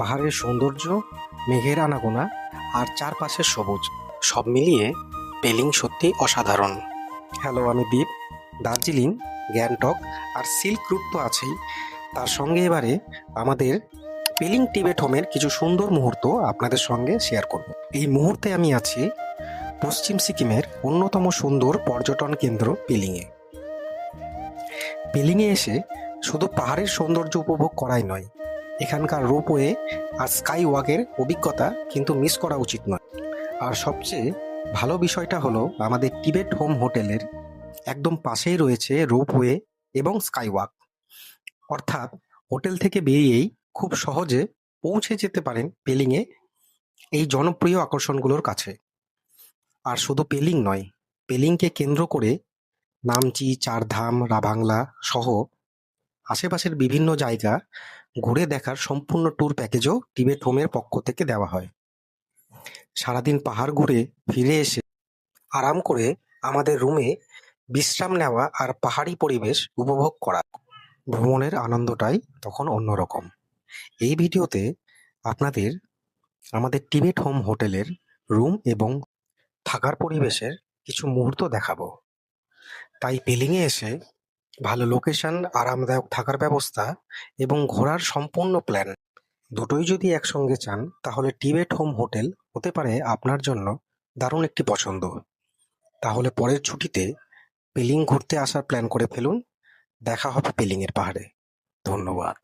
পাহাড়ের সৌন্দর্য, মেঘের আনাগোনা আর চারপাশের সবুজ সব মিলিয়ে পেলিং সত্যি অসাধারণ। হ্যালো, আমি দীপ। দার্জিলিং, গ্যাংটক আর সিল্ক রুট তো আছেই, তার সঙ্গে এবারে আমাদের পেলিং টিবেট হোমের কিছু সুন্দর মুহূর্ত আপনাদের সঙ্গে শেয়ার করব। এই মুহূর্তে আমি আছি পশ্চিম সিকিমের অন্যতম সুন্দর পর্যটন কেন্দ্র পেলিংয়ে। পেলিংয়ে এসে শুধু পাহাড়ের সৌন্দর্য উপভোগ করাই নয়, এখানকার রোপওয়ে আর স্কাই ওয়াকের অভিজ্ঞতা কিন্তু মিস করা উচিত নয়। আর সবচেয়ে ভালো বিষয়টা হলো আমাদের টিবেট হোম হোটেলের একদম পাশেই রয়েছে রোপওয়ে এবং স্কাই ওয়াক, অর্থাৎ হোটেল থেকে বেরিয়েই খুব সহজে পৌঁছে যেতে পারেন পেলিংয়ে এই জনপ্রিয় আকর্ষণগুলোর কাছে। আর শুধু পেলিং নয়, পেলিংকে কেন্দ্র করে নামচি, চারধাম, রাভাংলা সহ আশেপাশের বিভিন্ন জায়গা ঘুরে দেখার সম্পূর্ণ ট্যুর প্যাকেজও টিবেট হোমের পক্ষ থেকে দেওয়া হয়। সারাদিন পাহাড় ঘুরে ফিরে এসে আরাম করে আমাদের রুমে বিশ্রাম নেওয়া আর পাহাড়ি পরিবেশ উপভোগ করা, ভ্রমণের আনন্দটাই তখন অন্যরকম। এই ভিডিওতে আপনাদের আমাদের টিবেট হোম হোটেলের রুম এবং থাকার পরিবেশের কিছু মুহূর্ত দেখাবো। তাই পেলিংয়ে এসে ভালো লোকেশন, আরামদায়ক থাকার ব্যবস্থা এবং ঘোরার সম্পূর্ণ প্ল্যান দুটোই যদি একসঙ্গে চান, তাহলে টিবেট হোম হোটেল হতে পারে আপনার জন্য দারুণ একটি পছন্দ। তাহলে পরের ছুটিতে পেলিং ঘুরতে আসার প্ল্যান করে ফেলুন। দেখা হবে পেলিংয়ের পাহাড়ে। ধন্যবাদ।